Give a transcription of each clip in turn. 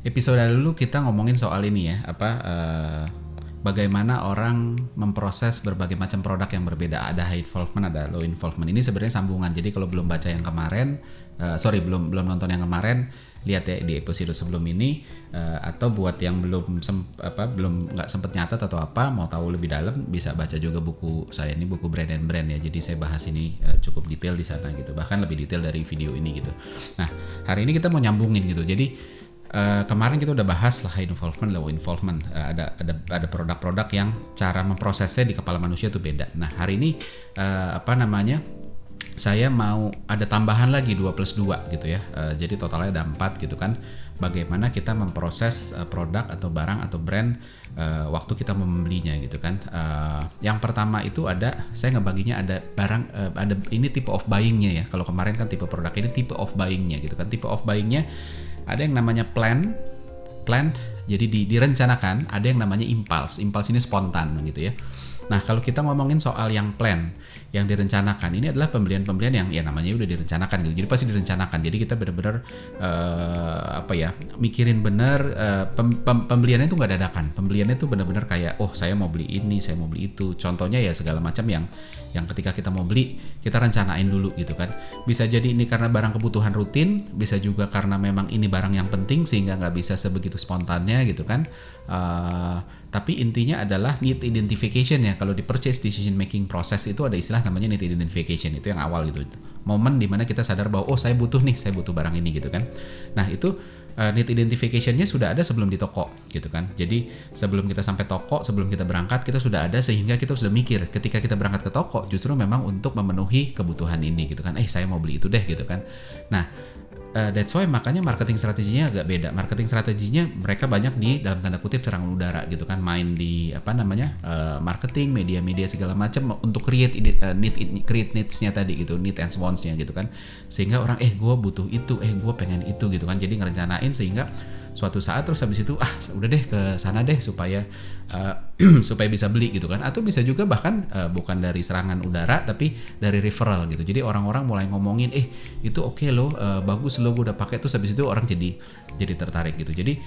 episode dulu kita ngomongin soal ini ya, bagaimana orang memproses berbagai macam produk yang berbeda. Ada high involvement, ada low involvement. Ini sebenarnya sambungan. Jadi kalau belum baca yang kemarin, belum nonton yang kemarin, lihat ya di episode sebelum ini. Atau buat yang belum nggak sempet nyatet atau mau tahu lebih dalam, bisa baca juga buku saya ini, buku Brand and Brand ya. Jadi saya bahas ini cukup detail di sana gitu, bahkan lebih detail dari video ini gitu. Nah, hari ini kita mau nyambungin gitu. Jadi kemarin kita udah bahas lah high involvement, low involvement. Ada produk-produk yang cara memprosesnya di kepala manusia itu beda. Nah, hari ini saya mau ada tambahan lagi 2+2 gitu ya. Jadi totalnya ada 4 gitu kan. Bagaimana kita memproses produk atau barang atau brand waktu kita membelinya gitu kan. Yang pertama itu saya ngebaginya ada barang, ada ini type of buying-nya ya. Kalau kemarin kan tipe produk, ini type of buying-nya gitu kan. Type of buying-nya ada yang namanya plan, jadi direncanakan. Ada yang namanya impulse ini spontan gitu ya. Nah, kalau kita ngomongin soal yang plan, yang direncanakan, ini adalah pembelian-pembelian yang ya namanya udah direncanakan gitu. Jadi pasti direncanakan. Jadi kita benar-benar mikirin benar, pembeliannya itu nggak dadakan. Pembeliannya itu benar-benar kayak, saya mau beli ini, saya mau beli itu. Contohnya ya segala macam yang ketika kita mau beli, kita rencanain dulu gitu kan. Bisa jadi ini karena barang kebutuhan rutin, bisa juga karena memang ini barang yang penting sehingga nggak bisa sebegitu spontannya gitu kan. Tapi intinya adalah need identification ya. Kalau di purchase decision making process itu ada istilah namanya need identification, itu yang awal gitu. Momen dimana kita sadar bahwa saya butuh barang ini gitu kan. Nah, itu need identification-nya sudah ada sebelum di toko gitu kan. Jadi sebelum kita sampai toko, sebelum kita berangkat, kita sudah ada, sehingga kita sudah mikir ketika kita berangkat ke toko justru memang untuk memenuhi kebutuhan ini gitu kan. Saya mau beli itu deh gitu kan. Nah, that's why makanya marketing strateginya agak beda. Marketing strateginya mereka banyak di dalam tanda kutip serangan udara gitu kan, main di marketing, media-media segala macam untuk create needs-nya tadi gitu, need and wants-nya gitu kan. Sehingga orang gue butuh itu, gue pengen itu gitu kan. Jadi ngerencanain sehingga suatu saat terus habis itu udah deh ke sana deh supaya supaya bisa beli gitu kan. Atau bisa juga bahkan bukan dari serangan udara tapi dari referral gitu. Jadi orang-orang mulai ngomongin itu oke loh, bagus loh, gue udah pakai, terus habis itu orang jadi tertarik gitu. Jadi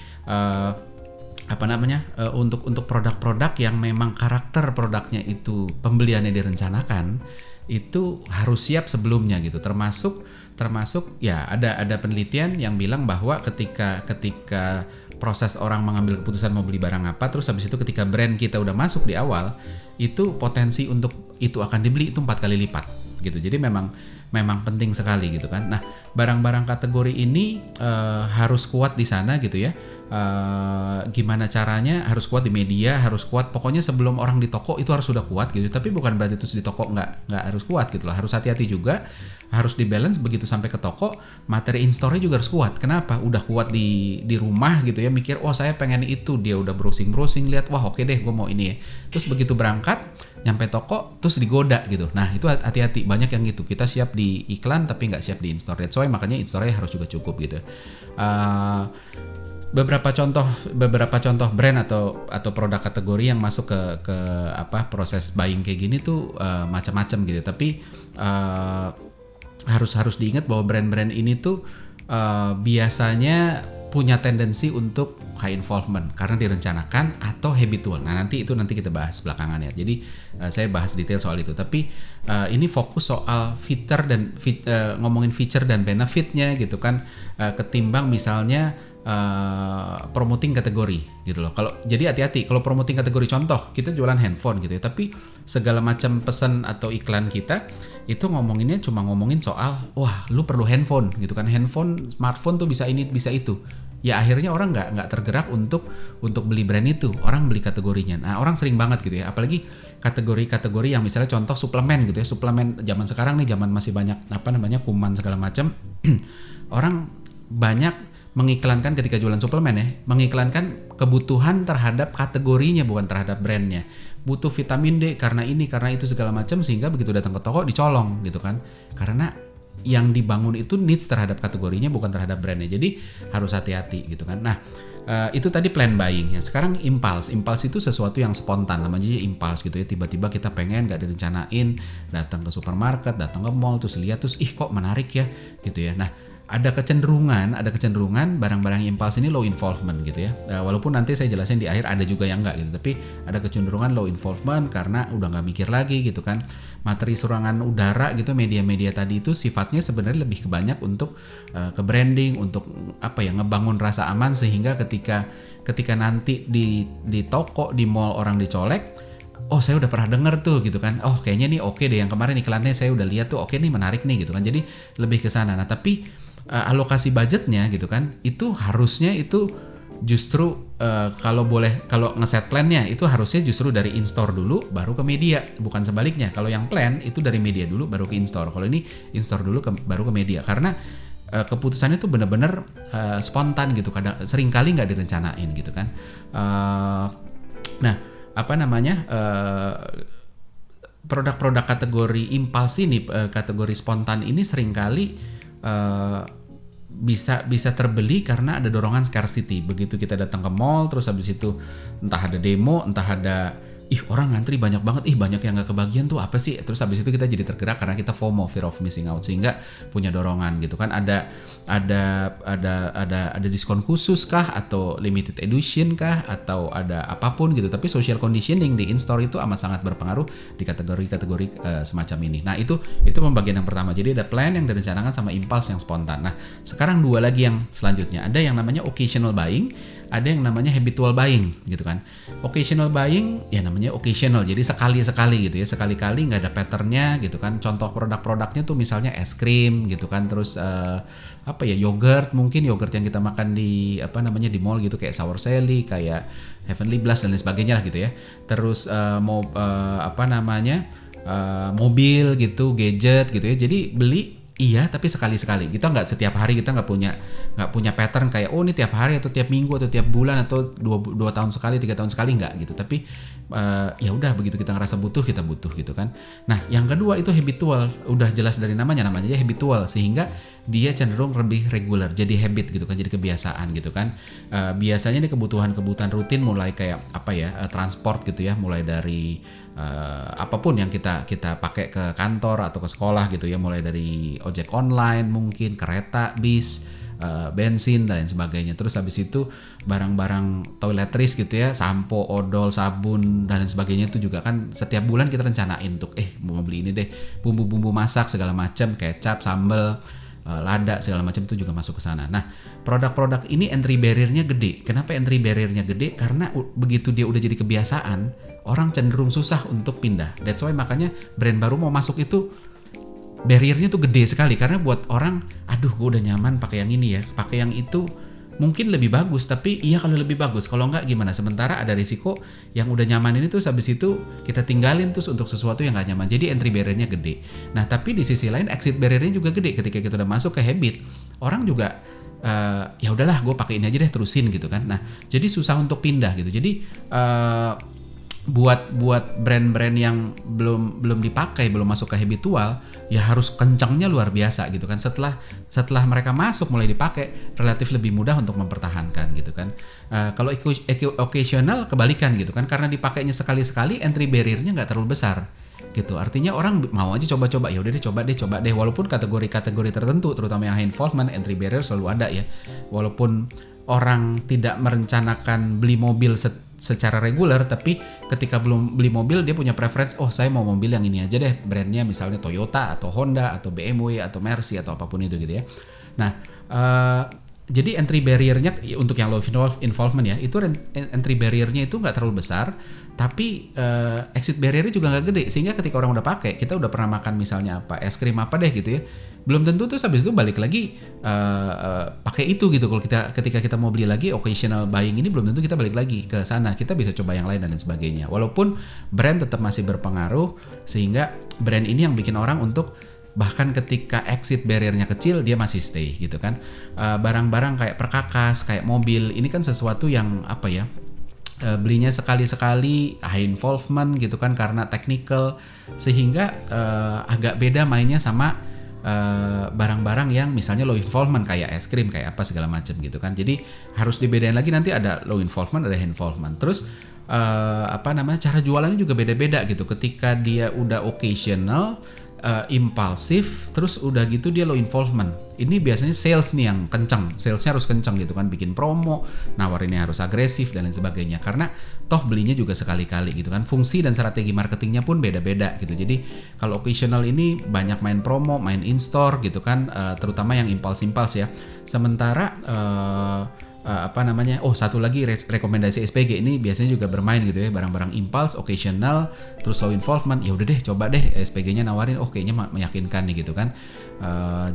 untuk produk-produk yang memang karakter produknya itu pembeliannya direncanakan, itu harus siap sebelumnya gitu. Termasuk ya ada penelitian yang bilang bahwa ketika proses orang mengambil keputusan mau beli barang apa, terus habis itu ketika brand kita udah masuk di awal, itu potensi untuk itu akan dibeli itu 4 kali lipat gitu. Jadi memang penting sekali gitu kan. Nah, barang-barang kategori ini harus kuat di sana gitu ya. Gimana caranya? Harus kuat di media, harus kuat. Pokoknya sebelum orang di toko itu harus sudah kuat gitu. Tapi bukan berarti terus di toko nggak harus kuat gitu loh. Harus hati-hati juga. Harus di-balance begitu sampai ke toko, materi in-store-nya juga harus kuat. Kenapa? Udah kuat di rumah gitu ya, mikir, saya pengen itu. Dia udah browsing, lihat, oke deh, gue mau ini ya. Terus begitu berangkat, nyampe toko, terus digoda gitu. Nah, itu hati-hati, banyak yang gitu. Kita siap di iklan, tapi nggak siap di in-store. That's why makanya in-store-nya harus juga cukup gitu. Beberapa contoh brand atau produk kategori yang masuk ke proses buying kayak gini tuh macam-macam gitu. Tapi harus diingat bahwa brand-brand ini tuh biasanya punya tendensi untuk high involvement karena direncanakan atau habitual. Nah, nanti kita bahas belakangan ya. Jadi saya bahas detail soal itu. Tapi ini fokus soal ngomongin feature dan benefitnya gitu kan, ketimbang misalnya promoting kategori gitu loh. Jadi hati-hati kalau promoting kategori, contoh kita jualan handphone gitu ya, tapi segala macam pesan atau iklan kita itu ngomongin soal lu perlu handphone gitu kan, smartphone tuh bisa ini bisa itu. Ya akhirnya orang nggak tergerak untuk beli brand itu, orang beli kategorinya. Nah, orang sering banget gitu ya, apalagi kategori-kategori yang misalnya contoh suplemen gitu ya, suplemen zaman sekarang nih, zaman masih banyak kuman segala macam. Orang banyak mengiklankan ketika jualan suplemen ya, mengiklankan kebutuhan terhadap kategorinya bukan terhadap brandnya. Butuh vitamin D karena ini karena itu segala macam, sehingga begitu datang ke toko dicolong gitu kan, karena yang dibangun itu needs terhadap kategorinya bukan terhadap brandnya. Jadi harus hati-hati gitu kan. Nah, itu tadi plan buying ya. Sekarang impulse itu sesuatu yang spontan, namanya impulse gitu ya. Tiba-tiba kita pengen, gak direncanain, datang ke supermarket, datang ke mall, terus lihat, terus kok menarik ya gitu ya. Nah, ada kecenderungan barang-barang impulse ini low involvement gitu ya. Walaupun nanti saya jelasin di akhir ada juga yang enggak gitu, tapi ada kecenderungan low involvement karena udah nggak mikir lagi gitu kan. Materi serangan udara gitu, media-media tadi itu sifatnya sebenarnya lebih kebanyak untuk ke branding, untuk apa ya, ngebangun rasa aman, sehingga ketika nanti di toko, di mall orang dicolek, oh saya udah pernah denger tuh gitu kan, oh kayaknya nih oke deh, yang kemarin iklannya saya udah lihat tuh, oke nih menarik nih gitu kan. Jadi lebih ke sana. Nah tapi alokasi budgetnya gitu kan, itu harusnya itu justru kalau ngeset plannya itu harusnya justru dari in-store dulu baru ke media, bukan sebaliknya. Kalau yang plan itu dari media dulu baru ke in-store, kalau ini in-store dulu baru ke media, karena keputusannya tuh bener-bener spontan gitu, kadang seringkali nggak direncanain gitu kan. Nah apa namanya, produk-produk kategori impuls ini, kategori spontan ini seringkali bisa terbeli karena ada dorongan scarcity. Begitu kita datang ke mall, terus habis itu entah ada demo, entah ada orang ngantri banyak banget, banyak yang nggak kebagian tuh apa sih, terus habis itu kita jadi tergerak karena kita FOMO, fear of missing out, sehingga punya dorongan gitu kan. Ada diskon khusus kah, atau limited edition kah, atau ada apapun gitu. Tapi social conditioning di in-store itu amat sangat berpengaruh di kategori-kategori semacam ini. Nah itu pembagian yang pertama. Jadi ada plan yang direncanakan sama impulse yang spontan. Nah sekarang dua lagi yang selanjutnya, ada yang namanya occasional buying, ada yang namanya habitual buying gitu kan. Occasional buying ya namanya occasional, jadi sekali-sekali gitu ya, sekali-kali nggak ada patternnya gitu kan. Contoh produk-produknya tuh misalnya es krim gitu kan, terus yogurt, mungkin yogurt yang kita makan di di mall gitu, kayak Sour Sally, kayak Heavenly Blast dan lain sebagainya lah gitu ya. Terus mobil gitu, gadget gitu ya. Jadi beli tapi sekali-sekali. Kita nggak setiap hari, kita nggak punya pattern kayak ini tiap hari atau tiap minggu atau tiap bulan atau 2 tahun sekali, 3 tahun sekali, nggak gitu. Tapi ya udah, begitu kita ngerasa butuh, kita butuh gitu kan. Nah yang kedua itu habitual, udah jelas dari namanya aja habitual, sehingga dia cenderung lebih regular, jadi habit gitu kan, jadi kebiasaan gitu kan. Biasanya nih kebutuhan rutin, mulai kayak transport gitu ya, mulai dari apapun yang kita pakai ke kantor atau ke sekolah gitu ya, mulai dari ojek online, mungkin kereta, bis, bensin dan lain sebagainya. Terus habis itu barang-barang toiletries gitu ya, sampo, odol, sabun dan lain sebagainya, itu juga kan setiap bulan kita rencanain untuk mau beli ini deh, bumbu-bumbu masak segala macam, kecap, sambal, lada segala macam, itu juga masuk ke sana. Nah, produk-produk ini entry barrier-nya gede. Kenapa entry barrier-nya gede? Karena begitu dia udah jadi kebiasaan, orang cenderung susah untuk pindah. That's why makanya brand baru mau masuk itu barrier-nya tuh gede sekali, karena buat orang, aduh gue udah nyaman pakai yang ini ya, pakai yang itu mungkin lebih bagus, tapi kalau lebih bagus, kalau enggak gimana? Sementara ada risiko yang udah nyaman ini tuh habis itu kita tinggalin terus untuk sesuatu yang gak nyaman. Jadi entry barrier-nya gede. Nah tapi di sisi lain exit barrier-nya juga gede. Ketika kita udah masuk ke habit, orang juga ya udahlah gue pakai ini aja deh, terusin gitu kan. Nah jadi susah untuk pindah gitu. Jadi buat brand-brand yang belum dipakai, belum masuk ke habitual, ya harus kencangnya luar biasa gitu kan. Setelah mereka masuk mulai dipakai, relatif lebih mudah untuk mempertahankan gitu kan. Kalau occasional kebalikan gitu kan, karena dipakainya sekali-sekali, entry barrier-nya nggak terlalu besar gitu. Artinya orang mau aja coba-coba, ya udah deh coba deh. Walaupun kategori-kategori tertentu, terutama yang high involvement, entry barrier selalu ada ya. Walaupun orang tidak merencanakan beli mobil secara reguler, tapi ketika belum beli mobil dia punya preference, saya mau mobil yang ini aja deh, brandnya misalnya Toyota atau Honda atau BMW atau Mercy atau apapun itu gitu ya. Nah jadi entry barrier-nya untuk yang low involvement ya, itu entry barrier-nya itu nggak terlalu besar, tapi exit barrier-nya juga nggak gede, sehingga ketika orang udah pakai, kita udah pernah makan misalnya es krim apa deh gitu ya, belum tentu tuh habis itu balik lagi pakai itu gitu. Kalau ketika kita mau beli lagi occasional buying ini, belum tentu kita balik lagi ke sana, kita bisa coba yang lain dan lain sebagainya. Walaupun brand tetap masih berpengaruh, sehingga brand ini yang bikin orang untuk bahkan ketika exit barrier-nya kecil dia masih stay gitu kan. Barang-barang kayak perkakas, kayak mobil, ini kan sesuatu yang belinya sekali-sekali, high involvement gitu kan, karena technical, sehingga agak beda mainnya sama barang-barang yang misalnya low involvement kayak es krim, kayak apa segala macam gitu kan. Jadi harus dibedain lagi, nanti ada low involvement, ada high involvement. Terus cara jualannya juga beda-beda gitu. Ketika dia udah occasional, impulsif, terus udah gitu dia low involvement. Ini biasanya sales nih yang kencang, salesnya harus kencang gitu kan, bikin promo, nawarinnya harus agresif dan lain sebagainya. Karena toh belinya juga sekali-kali gitu kan. Fungsi dan strategi marketingnya pun beda-beda gitu. Jadi kalau occasional ini banyak main promo, main in store gitu kan, terutama yang impuls ya. Sementara satu lagi rekomendasi SPG ini biasanya juga bermain gitu ya, barang-barang impulse, occasional, terus low involvement. Ya udah deh, coba deh SPG-nya nawarin, kayaknya meyakinkan nih gitu kan.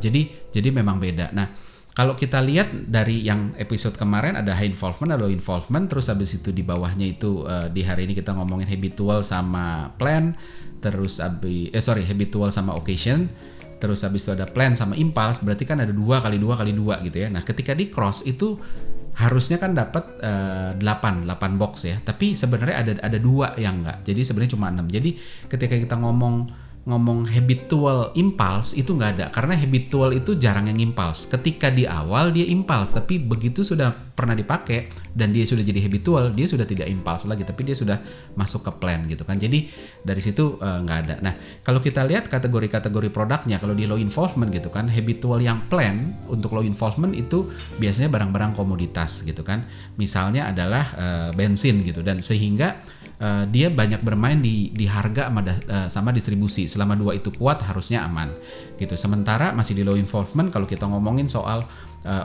Jadi memang beda. Nah, kalau kita lihat dari yang episode kemarin ada high involvement, ada low involvement, terus habis itu di bawahnya itu di hari ini kita ngomongin habitual sama plan, terus habitual sama occasion. Terus habis itu ada plan sama impulse, berarti kan ada 2 kali 2 kali 2 gitu ya. Nah, ketika di cross itu harusnya kan dapat 8 box ya. Tapi sebenarnya ada 2 yang enggak. Jadi sebenarnya cuma 6. Jadi ketika kita ngomong habitual impulse itu nggak ada, karena habitual itu jarang yang impulse. Ketika di awal dia impulse, tapi begitu sudah pernah dipakai dan dia sudah jadi habitual, dia sudah tidak impulse lagi, tapi dia sudah masuk ke plan gitu kan. Jadi dari situ nggak ada. Nah, kalau kita lihat kategori-kategori produknya, kalau di low involvement gitu kan, habitual yang plan untuk low involvement itu biasanya barang-barang komoditas gitu kan. Misalnya adalah bensin gitu, dan sehingga dia banyak bermain di harga sama distribusi. Selama 2 itu kuat harusnya aman gitu. Sementara masih di low involvement, kalau kita ngomongin soal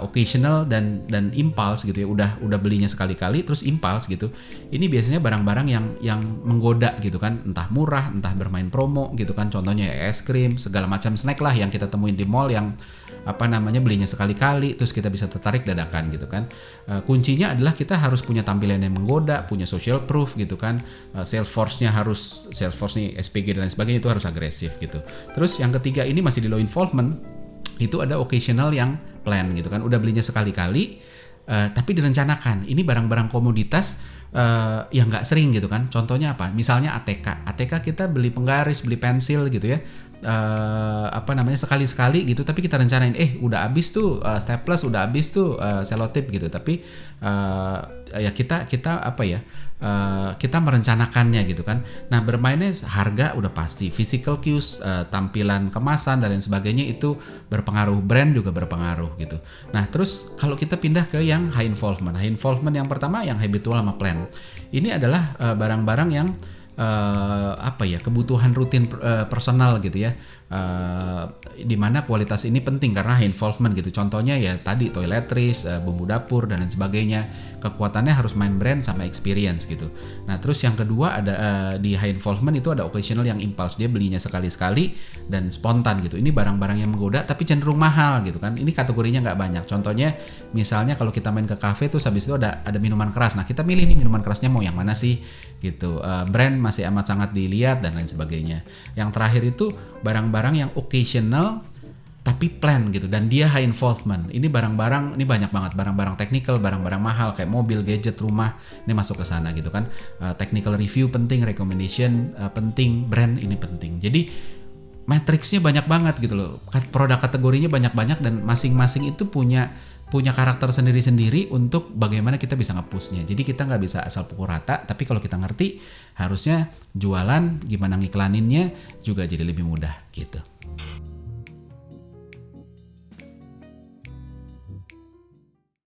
occasional dan impulse gitu ya, udah belinya sekali-kali terus impulse gitu. Ini biasanya barang-barang yang menggoda gitu kan, entah murah, entah bermain promo gitu kan. Contohnya es krim, segala macam snack lah yang kita temuin di mall yang belinya sekali-kali terus kita bisa tertarik dadakan gitu kan. Kuncinya adalah kita harus punya tampilan yang menggoda, punya social proof gitu kan. Sales force nih SPG dan lain sebagainya itu harus agresif gitu. Terus yang ketiga ini masih di low involvement, itu ada occasional yang plan gitu kan. Udah belinya sekali-kali tapi direncanakan. Ini barang-barang komoditas yang nggak sering gitu kan. Contohnya apa? Misalnya ATK kita beli penggaris, beli pensil gitu ya. Sekali-sekali gitu, tapi kita rencanain udah habis tuh staples, udah habis tuh selotip gitu, tapi kita merencanakannya gitu kan. Nah, bermainnya harga udah pasti, physical cues, tampilan kemasan dan lain sebagainya itu berpengaruh, brand juga berpengaruh gitu. Nah, terus kalau kita pindah ke yang high involvement yang pertama yang habitual sama plan, ini adalah barang-barang yang kebutuhan rutin personal gitu ya, di mana kualitas ini penting karena high involvement gitu. Contohnya ya tadi toiletries, bumbu dapur dan lain sebagainya. Kekuatannya harus main brand sama experience gitu. Nah, terus yang kedua ada di high involvement itu ada occasional yang impulse, dia belinya sekali-sekali dan spontan gitu. Ini barang-barang yang menggoda tapi cenderung mahal gitu kan. Ini kategorinya nggak banyak. Contohnya misalnya kalau kita main ke cafe tuh habis itu ada minuman keras. Nah, kita milih nih minuman kerasnya mau yang mana sih gitu. Brand masih amat sangat dilihat dan lain sebagainya. Yang terakhir itu barang-barang yang occasional tapi plan gitu, dan dia high involvement. Ini barang-barang, ini banyak banget barang-barang technical, barang-barang mahal kayak mobil, gadget, rumah, ini masuk ke sana gitu kan. Technical review penting, recommendation penting, brand ini penting. Jadi matriksnya banyak banget gitu loh. Produk kategorinya banyak-banyak dan masing-masing itu punya karakter sendiri-sendiri untuk bagaimana kita bisa nge-pushnya. Jadi kita nggak bisa asal pukul rata, tapi kalau kita ngerti harusnya jualan, gimana ngiklaninnya juga jadi lebih mudah gitu.